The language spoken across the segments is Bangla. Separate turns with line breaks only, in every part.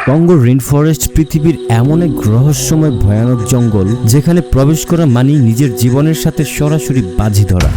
কঙ্গো রেইনফরেস্ট পৃথিবীর এমন এক রহস্যময় ভয়ানক জঙ্গল যেখানে প্রবেশ করা মানেই নিজের জীবনের সাথে সরাসরি বাজি ধরা।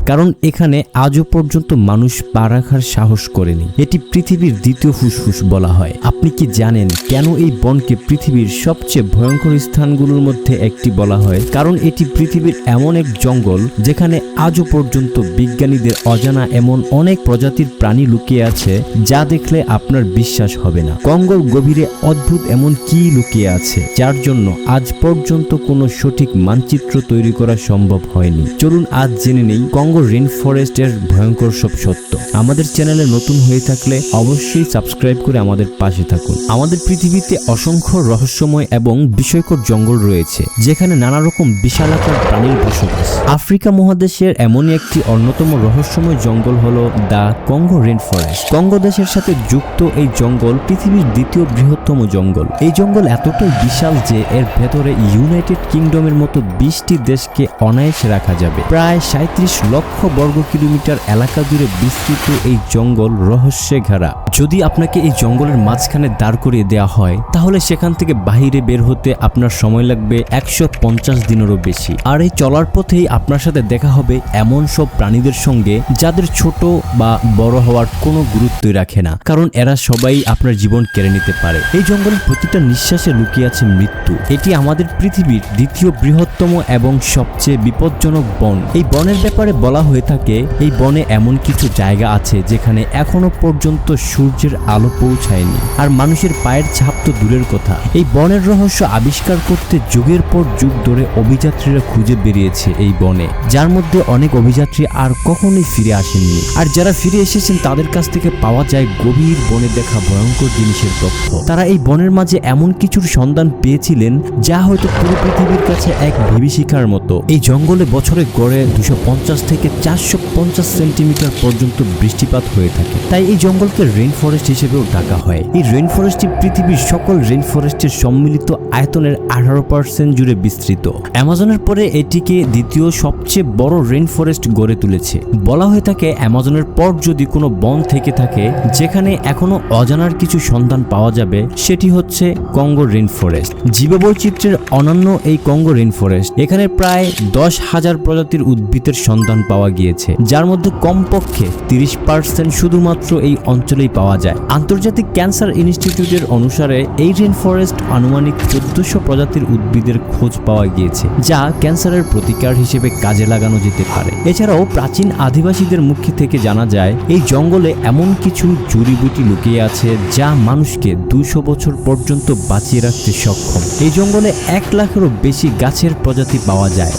কারণ এখানে আজও পর্যন্ত মানুষ পা রাখার সাহস করেনি। এটি পৃথিবীর দ্বিতীয় ফুসফুস বলা হয়। আপনি কি জানেন কেন এই বনকে পৃথিবীর সবচেয়ে ভয়ঙ্কর স্থানগুলোর মধ্যে একটি বলা হয়? কারণ এটি পৃথিবীর এমন এক জঙ্গল যেখানে আজও পর্যন্ত বিজ্ঞানীদের অজানা এমন অনেক প্রজাতির প্রাণী লুকিয়ে আছে যা দেখলে আপনার বিশ্বাস হবে না। কঙ্গোর গভীরে অদ্ভুত এমন কি লুকিয়ে আছে যার জন্য আজ পর্যন্ত কোনো সঠিক মানচিত্র তৈরি করা সম্ভব হয়নি। চলুন আজ জেনে নেই কঙ্গো রেইনফরেস্টের ভয়ঙ্কর সব সত্য। আমাদের চ্যানেলে নতুন হয়ে থাকলে অবশ্যই সাবস্ক্রাইব করে আমাদের পাশে থাকুন। আমাদের পৃথিবীতে অসংখ্য রহস্যময় এবং বিস্ময়কর জঙ্গল রয়েছে যেখানে নানা রকম বিশালাকার প্রাণীর বসবাস। আফ্রিকা মহাদেশের এমনই একটি অন্যতম রহস্যময় জঙ্গল হলো দ্য কঙ্গো রেইনফরেস্ট। কঙ্গো দেশের সাথে যুক্ত এই জঙ্গল পৃথিবীর দ্বিতীয় বৃহত্তম জঙ্গল। এই জঙ্গল এতটাই বিশাল যে এর ভেতরে ইউনাইটেড কিংডমের মতো 20টি দেশকে অনায়াসে রাখা যাবে। প্রায় 37 লক্ষ বর্গ কিলোমিটার এলাকা জুড়ে বিস্তৃত এই জঙ্গল রহস্যে ঘেরা। যদি আপনাকে এই জঙ্গলের মাঝখানে দাঁড় করিয়ে দেওয়া হয় তাহলে সেখান থেকে বাহিরে বের হতে আপনার সময় লাগবে 150 দিনেরও বেশি। আর এই চলার পথেই আপনার সাথে দেখা হবে এমন সব প্রাণীদের সঙ্গে যাদের ছোট বা বড় হওয়ার কোনো গুরুত্বই রাখে না, কারণ এরা সবাই আপনার জীবন কেড়ে নিতে পারে। এই জঙ্গলের প্রতিটা নিঃশ্বাসে লুকিয়ে আছে মৃত্যু। এটি আমাদের পৃথিবীর দ্বিতীয় বৃহত্তম এবং সবচেয়ে বিপজ্জনক বন। এই বনের ব্যাপারে বলা হয়ে থাকে এই বনে এমন কিছু জায়গা আছে যেখানে এখনো পর্যন্ত সূর্যের আলো পৌঁছায়নি, আর মানুষের পায়ের ছাপ তো দূরের কথা। এই বনের রহস্য আবিষ্কার করতে যুগের পর যুগ ধরে অভিযাত্রীরা খুঁজে বেরিয়েছে এই বনে, যার মধ্যে অনেক অভিযাত্রী আর কখনোই ফিরে আসেননি। আর যারা ফিরে এসেছেন তাদের কাছ থেকে পাওয়া যায় গভীর বনে দেখা ভয়ঙ্কর জিনিসের তথ্য। তারা এই বনের মাঝে এমন কিছুর সন্ধান পেয়েছিলেন যা হয়তো পুরো পৃথিবীর কাছে এক বিভীষিকার মতো। এই জঙ্গলে বছরে গড়ে 250 থেকে 450 সেন্টিমিটার পর্যন্ত বৃষ্টিপাত হয়ে থাকে। তাই এই জঙ্গলকে রেইন ফরেস্ট হিসেবেও ডাকা হয়। এই রেইন ফরেস্টটি পৃথিবীর সকল রেইন ফরেস্টের সম্মিলিত আয়তনের 18% জুড়ে বিস্তৃত। অ্যামাজনের পরে এটিকে দ্বিতীয় সবচেয়ে বড় রেইন ফরেস্ট গড়ে তুলেছে। বলা হয়ে থাকে অ্যামাজনের পর যদি কোনো বন থেকে থাকে যেখানে এখনো অজানার কিছু সন্ধান পাওয়া যাবে সেটি হচ্ছে কঙ্গো রেইন ফরেস্ট। জীববৈচিত্র্যের অনন্য এই কঙ্গো রেইন ফরেস্ট, এখানে প্রায় 10,000 প্রজাতির উদ্ভিদের সন্ধান পাওয়া গিয়েছে, যার মধ্যে কমপক্ষে 30% শুধুমাত্র এই অঞ্চলেই পাওয়া যায়। আন্তর্জাতিক ক্যান্সার ইনস্টিটিউটের অনুসারে এই রেইন ফরেস্ট আনুমানিক 1400 প্রজাতির উদ্ভিদের খোঁজ পাওয়া গিয়েছে যা ক্যান্সারের প্রতিকার হিসেবে কাজে লাগানো যেতে পারে। এছাড়াও প্রাচীন আদিবাসীদের মুখ থেকে জানা যায় এই জঙ্গলে এমন কিছু জড়িবুটি লুকিয়ে আছে যা মানুষকে 200 বছর পর্যন্ত বাঁচিয়ে রাখতে সক্ষম। এই জঙ্গলে 1 লাখেরও বেশি গাছের প্রজাতি পাওয়া যায়,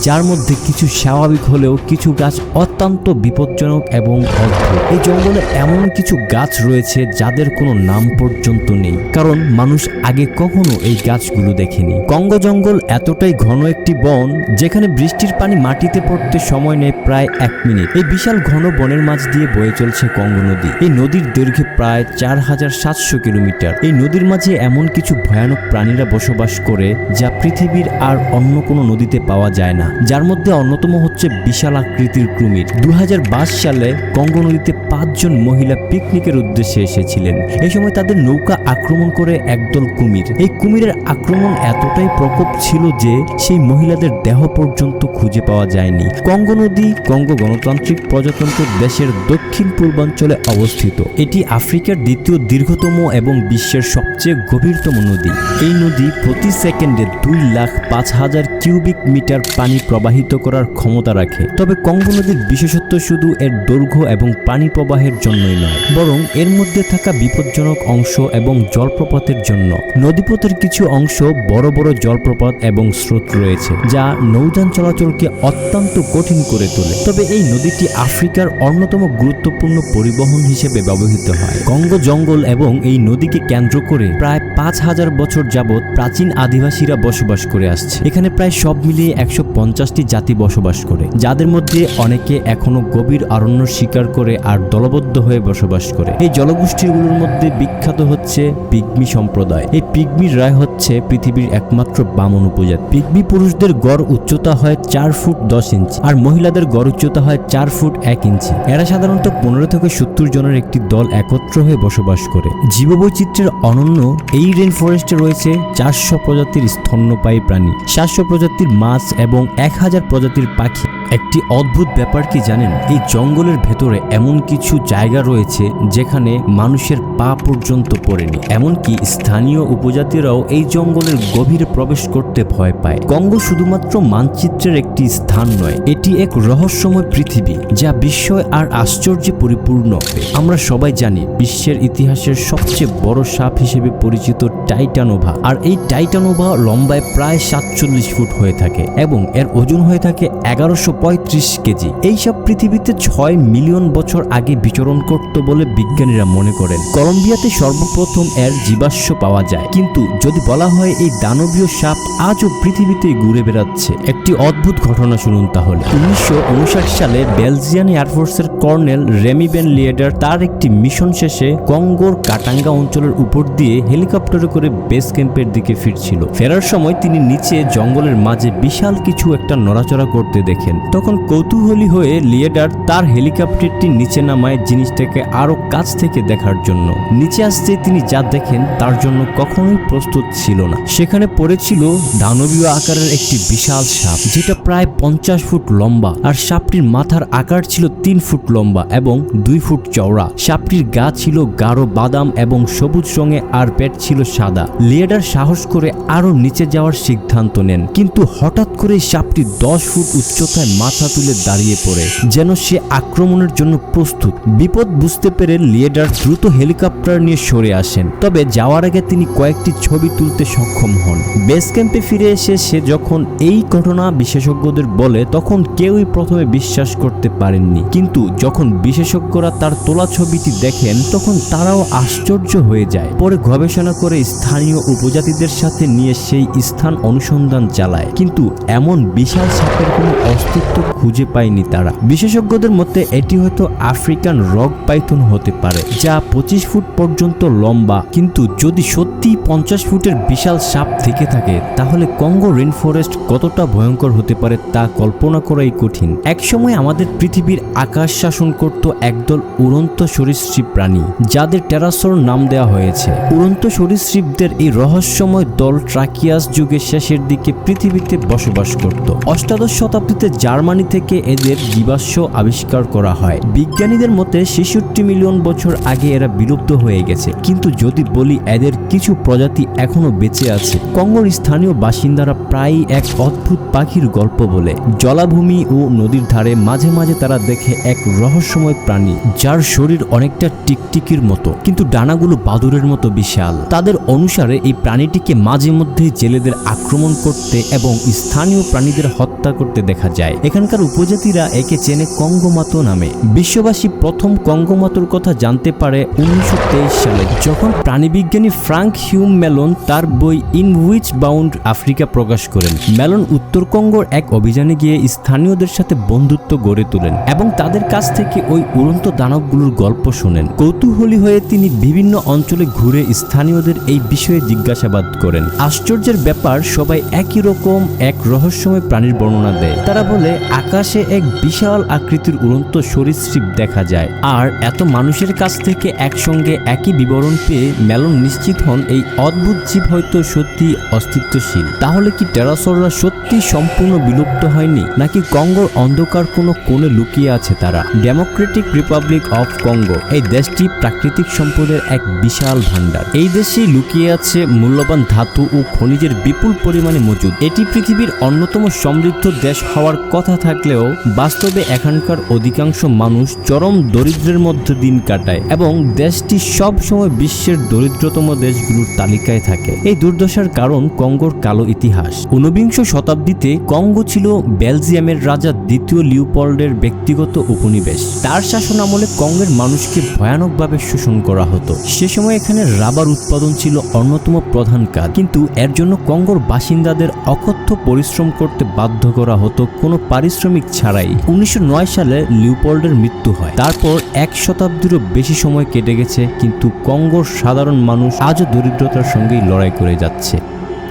যার মধ্যে কিছু স্বাভাবিক হলেও কিছু গাছ অত্যন্ত বিপজ্জনক এবং অদ্ভুত। এই জঙ্গলে এমন কিছু গাছ রয়েছে যাদের কোনো নাম পর্যন্ত নেই, কারণ মানুষ আগে কখনো এই গাছগুলো দেখেনি। কঙ্গো জঙ্গল এতটাই ঘন একটি বন যেখানে বৃষ্টির পানি মাটিতে পড়তে সময় নেয় প্রায় 1 মিনিট। এই বিশাল ঘন বনের মাঝ দিয়ে বয়ে চলছে কঙ্গো নদী। এই নদীর দৈর্ঘ্য প্রায় 4700 কিলোমিটার। এই নদীর মাঝে এমন কিছু ভয়ানক প্রাণীরা বসবাস করে যা পৃথিবীর আর অন্য কোনো নদীতে পাওয়া যায় না, যার মধ্যে অন্যতম হচ্ছে বিশাল আকৃতির কুমির। 2022 সালে কঙ্গো নদীতে 5 জন মহিলা পিকনিকের উদ্দেশ্যে এসেছিলেন। এই সময় তাদের নৌকা আক্রমণ করে একদল কুমির। এই কুমিরের আক্রমণ এতটাই প্রকোপ ছিল যে সেই মহিলাদের দেহ পর্যন্ত খুঁজে পাওয়া যায়নি। কঙ্গো নদী কঙ্গো গণতান্ত্রিক প্রজাতন্ত্র দেশের দক্ষিণ পূর্বাঞ্চলে অবস্থিত। এটি আফ্রিকার দ্বিতীয় দীর্ঘতম এবং বিশ্বের সবচেয়ে গভীরতম নদী। এই নদী প্রতি সেকেন্ডে 2,05,000 কিউবিক মিটার পানি প্রবাহিত করার ক্ষমতা রাখে। তবে কঙ্গো নদীর বিশেষত্ব শুধু এর দৈর্ঘ্য এবং পানি প্রবাহের জন্যই নয়, বরং এর মধ্যে থাকা বিপজ্জনক অংশ এবং জলপ্রপাতের জন্য। নদীপথের কিছু অংশ বড় বড় জলপ্রপাত এবং স্রোত রয়েছে যা নৌযান চলাচলকে অত্যন্ত কঠিন করে তোলে। তবে এই নদীটি আফ্রিকার অন্যতম গুরুত্বপূর্ণ পরিবহন হিসেবে ব্যবহৃত হয়। কঙ্গো জঙ্গল এবং এই নদীকে কেন্দ্র করে প্রায় 5000 বছর যাবৎ প্রাচীন আদিবাসীরা বসবাস করে আসছে। এখানে প্রায় সব মিলিয়ে 150টি জাতি বসবাস করে, যাদের মধ্যে অনেকে এখনো গভীর অরণ্য শিকার করে আর দলবদ্ধ হয়ে বসবাস করে। এই জলগোষ্ঠীগুলোর মধ্যে বিখ্যাত হচ্ছে পিগমি সম্প্রদায়। এই পিগমিরাই হচ্ছে পৃথিবীর একমাত্র বামন উপজাতি। পিগমি পুরুষদের গড় উচ্চতা হয় 4 ফুট 10 ইঞ্চি আর মহিলাদের গড় উচ্চতা হয় 4 ফুট 1 ইঞ্চি। এরা সাধারণত 15 থেকে 70 জনের একটি দল একত্র হয়ে বসবাস করে। জীববৈচিত্র্যের অনন্য এই রেন ফরেস্টে রয়েছে 400 প্রজাতির স্তন্যপায়ী প্রাণী, 700 প্রজাতির মাছ এবং 1000 প্রজাতির পাখি। একটি অদ্ভুত ব্যাপার কি জানেন? এই জঙ্গলের ভেতরে এমন কিছু জায়গা রয়েছে যেখানে মানুষের পা পর্যন্ত পড়েনি। এমনকি স্থানীয় উপজাতিরাও এই জঙ্গলের গভীরে প্রবেশ করতে ভয় পায়। কঙ্গো শুধুমাত্র মানচিত্রের একটি স্থান নয়, এটি এক রহস্যময় পৃথিবী যা বিস্ময় আর আশ্চর্যে পরিপূর্ণ। আমরা সবাই জানি বিশ্বের ইতিহাসের সবচেয়ে বড় সাপ হিসেবে পরিচিত টাইটানোভা, আর এই টাইটানোভা লম্বায় প্রায় 47 ফুট হয়ে থাকে এবং এর ওজন হয়ে থাকে 1135 কেজি। এই সব পৃথিবীতে 6 মিলিয়ন বছর আগে বিচরণ করত বলে বিজ্ঞানীরা মনে করেন। কলম্বিয়াতে সর্বপ্রথম এর জীবাশ্ম পাওয়া যায়, কিন্তু যদি বলা হয় এই দানবীয় সাপ আজও পৃথিবীতে ঘুরে বেড়াচ্ছে। একটি অদ্ভুত ঘটনা শুনুন তাহলে। 1959 সালে বেলজিয়ান এয়ারফোর্সের কর্নেল রেমি ভ্যান লিয়েডার তার একটি মিশন শেষে কঙ্গোর কাটাঙ্গা অঞ্চলের উপর দিয়ে হেলিকপ্টারে করে বেস ক্যাম্পের দিকে ফিরছিল। ফেরার সময় তিনি নিচে জঙ্গলের মাঝে বিশাল কিছু একটা নড়াচড়া করতে দেখেন। তখন কৌতূহলী হয়ে লিয়েডার তার হেলিকপ্টারটি নিচে নামায় জিনিসটাকে আরো কাছ থেকে দেখার জন্য। নিচে আসতে তিনি যা দেখেন তার জন্য কখনোই প্রস্তুত ছিল না। সেখানে পড়েছিল দানবীয় আকারের একটি বিশাল সাপ, যেটা প্রায় 50 ফুট লম্বা, আর সাপটির মাথার আকার ছিল 3 ফুট লম্বা এবং 2 ফুট চওড়া। সাপটির গা ছিল গাঢ় বাদাম এবং সবুজ রঙে আর পেট ছিল সাদা। লিয়েডার সাহস করে আরো নিচে যাওয়ার সিদ্ধান্ত নেন, কিন্তু হঠাৎ করে সাপটি 10 ফুট উচ্চতায় মাথা তুলে দাঁড়িয়ে পড়ে, যেন সে আক্রমণের জন্য প্রস্তুত। বিপদ বুঝতে পেরে লিয়েডার দ্রুত হেলিকপ্টার নিয়ে সরে আসেন, তবে যাওয়ার আগে তিনি কয়েকটি ছবি তুলতে সক্ষম হন। বেস ক্যাম্পে ফিরে এসে সে যখন এই ঘটনা বিশেষজ্ঞদের বলে, তখন কেউই প্রথমে বিশ্বাস করতে পারেননি, কিন্তু যখন বিশেষজ্ঞরা তার তোলা ছবিটি দেখেন তখন তারাও আশ্চর্য হয়ে যায়। পরে গবেষণা করে স্থানীয় উপজাতিদের সাথে নিয়ে সেই স্থান অনুসন্ধান চালায়, কিন্তু এমন বিশাল সাপের কোনো অস্তিত্ব খুঁজে পায়নি তারা। বিশেষজ্ঞদের মতে এটি হয়তো আফ্রিকান রক পাইথন হতে পারে, যা 25 ফুট পর্যন্ত লম্বা। কিন্তু যদি সত্যি 50 ফুটের বিশাল সাপ থেকে থাকে, তাহলে কঙ্গো রেন ফরেস্ট কতটা ভয়ঙ্কর হতে পারে তা কল্পনা করাই কঠিন। একসময় আমাদের পৃথিবীর আকাশ শাসন করত একদল উড়ন্ত সরীসৃপ প্রাণী, যাদের টেরাসোর নাম দেওয়া হয়েছে। উড়ন্ত সরীসৃপদের এই রহস্যময় দল ট্রাকিয়াস যুগের শেষের দিকে পৃথিবীতে বসবাস করত। 18 শতাব্দীতে জার্মানি থেকে এদের জীবাশ্ম আবিষ্কার করা হয়। বিজ্ঞানীদের মতে 66 মিলিয়ন বছর আগে এরা বিলুপ্ত হয়ে গেছে, কিন্তু যদি বলি এদের কিছু প্রজাতি এখনো বেঁচে আছে। কঙ্গোর স্থানীয় বাসিন্দারা প্রায়ই এক অদ্ভুত পাখির গল্প বলে। জলাভূমি ও নদীর ধারে মাঝে মাঝে তারা দেখে এক রহস্যময় প্রাণী, যার শরীর অনেকটা টিকটিকির মতো, কিন্তু ডানাগুলো বাদুরের মতো বিশাল। তাদের অনুসারে এই প্রাণীটিকে মাঝে মধ্যে জেলেদের আক্রমণ করতে এবং স্থানীয় প্রাণীদের হত্যা করতে দেখা যায়। এখানকার উপজাতিরা একে চেনে কঙ্গোমাতো নামে। বিশ্ববাসী প্রথম কঙ্গোমাতোর কথা জানতে পারে 1923 সালে, যখন প্রাণীবিজ্ঞানী ফ্রাঙ্ক হিউম মেলন তার বই ইন হুইচ বাউন্ড আফ্রিকা প্রকাশ করেন। মেলন উত্তর কঙ্গোর এক অভিযানে গিয়ে স্থানীয়দের সাথে বন্ধুত্ব গড়ে তোলেন এবং তাদের কাছ থেকে ওই উড়ন্ত দানবগুলোর গল্প শোনেন। কৌতূহলী হয়ে তিনি বিভিন্ন অঞ্চলে ঘুরে স্থানীয়দের এই বিষয়ে জিজ্ঞাসাবাদ করেন। আশ্চর্যের ব্যাপার, সবাই একই রকম এক রহস্যময় প্রাণীর বর্ণনা দেয়। তারা বলে আকাশে এক বিশাল আকৃতির উড়ন্ত সরীসৃপ দেখা যায়। আর এত মানুষের কাছ থেকে একসঙ্গে একই বিবরণ পেয়ে মেলন নিশ্চিত হন এই অদ্ভুত জীব হয়তো সত্যি অস্তিত্বশীল। তাহলে কি টেরাসোররা সত্যি সম্পূর্ণ বিলুপ্ত হয়নি, নাকি কঙ্গোর অন্ধকার কোনো কোণে লুকিয়ে আছে তারা? ডেমোক্রেটিক রিপাবলিক অফ কঙ্গো এই দেশটি প্রাকৃতিক সম্পদের এক বিশাল ভান্ডার। এই দেশে লুকিয়ে আছে মূল্যবান ধাতু ও খনিজের বিপুল পরিমাণে মজুদ। এটি পৃথিবীর অন্যতম সমৃদ্ধ দেশ হওয়ার কথা থাকলেও বাস্তবে এখানকার অধিকাংশ মানুষ চরম দরিদ্রের মধ্যে দিন কাটায় এবং দেশটি সব সময় বিশ্বের দরিদ্রতম দেশগুলোর তালিকায় থাকে। এই দুর্দশার কারণ কঙ্গোর কালো ইতিহাস। 19বিংশ শতাব্দীতে কঙ্গো ছিল বেলজিয়ামের রাজা দ্বিতীয় লিওপোল্ডের ব্যক্তিগত উপনিবেশ। তার শাসন আমলে কঙ্গের মানুষকে ভয়ানকভাবে শোষণ করা হতো। সে সময় এখানে রাবার উৎপাদন ছিল অন্যতম প্রধান কাজ, কিন্তু এর জন্য কঙ্গোর বাসিন্দাদের অকথ্য পরিশ্রম করতে বাধ্য করা হতো কোনো পারিশ্রমিক ছাড়াই। 1909 সালে লিওপোল্ডের মৃত্যু হয়। তারপর এক শতাব্দীরও বেশি সময় কেটে গেছে, কিন্তু কঙ্গোর সাধারণ মানুষ আজও দরিদ্রতার সঙ্গেই লড়াই করে যাচ্ছে।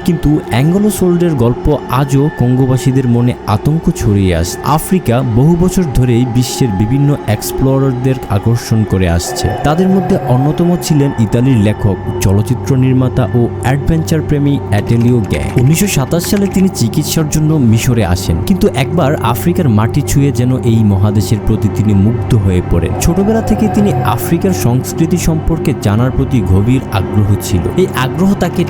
কিন্তু অ্যাঙ্গোলো-সোল্ডের গল্প আজও কঙ্গোবাসীদের মনে আতঙ্ক ছড়িয়ে আসছে। আফ্রিকা বহু বছর ধরেই বিশ্বের বিভিন্ন এক্সপ্লোরারদের আকর্ষণ করে আসছে। তাদের মধ্যে অন্যতম ছিলেন ইতালির লেখক, চলচ্চিত্র নির্মাতা ও অ্যাডভেঞ্চার প্রেমী অ্যাটেলিও গ্যাঁ। 1927 সালে তিনি চিকিৎসার জন্য মিশরে আসেন, কিন্তু একবার আফ্রিকার মাটি ছুঁয়ে যেন এই মহাদেশের প্রতি তিনি মুগ্ধ হয়ে পড়েন। ছোটবেলা থেকে তিনি আফ্রিকার সংস্কৃতি সম্পর্কে জানার প্রতি গভীর আগ্রহ ছিল। এই আগ্রহ তাকে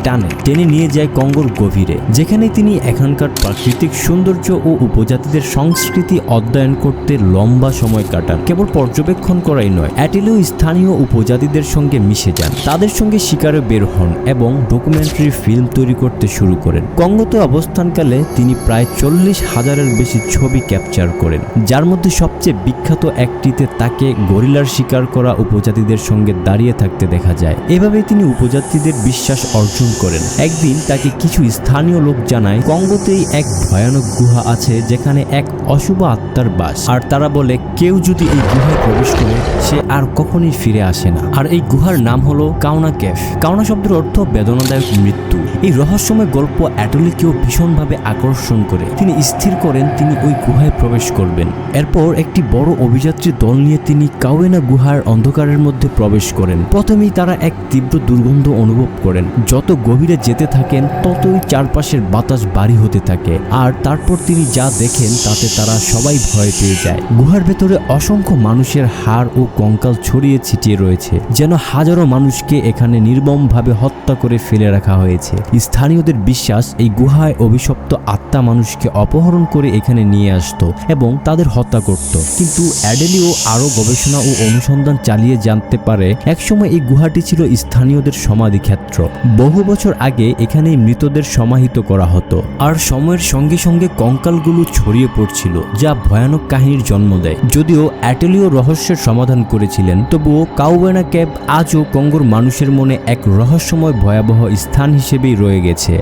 টেনে নিয়ে যায় কঙ্গোর গভীরে, যেখানে তিনি এখানকার প্রাকৃতিক সৌন্দর্য ও উপজাতিদের সংস্কৃতি অধ্যয়ন করতে লম্বা সময় কাটান। কেবল পর্যবেক্ষণ করাই নয়, অ্যাটেলিও স্থানীয় উপজাতিদের সঙ্গে মিশে যান, তাদের সঙ্গে শিকারে বের হন এবং ডকুমেন্টারি ফিল্ম তৈরি করতে শুরু করেন। কঙ্গোতে অবস্থানকালে তিনি প্রায় 40,000-এর বেশি ছবি ক্যাপচার করেন, যার মধ্যে সবচেয়ে বিখ্যাত একটিতে তাকে গরিলার শিকার করা উপজাতিদের সঙ্গে দাঁড়িয়ে থাকতে দেখা যায়। এভাবেই তিনি উপজাতিদের বিশ্বাস অর্জন করেন। একদিন তাকে কিছু স্থানীয় লোক জানায় কঙ্গোতেই এক ভয়ানক গুহা আছে, যেখানে এক অশুভ আত্মার বাস, আর তারা বলে কেউ যদি এই গুহায় প্রবেশ করে সে আর কখনোই ফিরে আসে না। আর এই গুহার নাম হলো কাউনা কেভ। কাউনা শব্দের অর্থ বেদনাদায়ক মৃত্যু। এই রহস্যময় গল্প অ্যাটেলিওকেও ভীষণভাবে আকর্ষণ করে। তিনি স্থির করেন তিনি ওই গুহায় প্রবেশ করবেন। এরপর একটি বড় অভিযাত্রী দল নিয়ে তিনি কাউনা গুহার অন্ধকারের মধ্যে প্রবেশ করেন। প্রথমেই তারা এক তীব্র দুর্গন্ধ অনুভব করেন। যত গভীরে যেতে থাকেন ততই চারপাশের বাতাস ভারী হতে থাকে, আর তারপর তিনি যা দেখেন তাতে তারা সবাই ভয় পেয়ে যায়। গুহার ভেতরে অসংখ্য মানুষের হাড় ও কঙ্কাল ছড়িয়ে ছিটিয়ে রয়েছে, যেন হাজারো মানুষকে এখানে নির্মমভাবে হত্যা করে ফেলে রাখা হয়েছে। স্থানীয়দের বিশ্বাস এই গুহায় অভিশপ্ত আত্মা মানুষকে অপহরণ করে এখানে নিয়ে আসতো এবং তাদের হত্যা করত। কিন্তু অ্যাটেলিও আরও গবেষণা ও অনুসন্ধান চালিয়ে জানতে পারে একসময় এই গুহাটি ছিল স্থানীয়দের সমাধিক্ষেত্র। বহু বছর আগে এখানে মৃতদের সমাহিত করা হতো, আর সময়ের সঙ্গে সঙ্গে কঙ্কালগুলো ছড়িয়ে পড়ছিল, যা ভয়ানক কাহিনীর জন্ম দেয়। যদিও অ্যাটেলিও রহস্যের সমাধান করেছিলেন, তবুও কাউনা কেভ আজও কঙ্গোর মানুষের মনে এক রহস্যময় ভয়াবহ স্থান হিসেবেই রয়ে গেছে।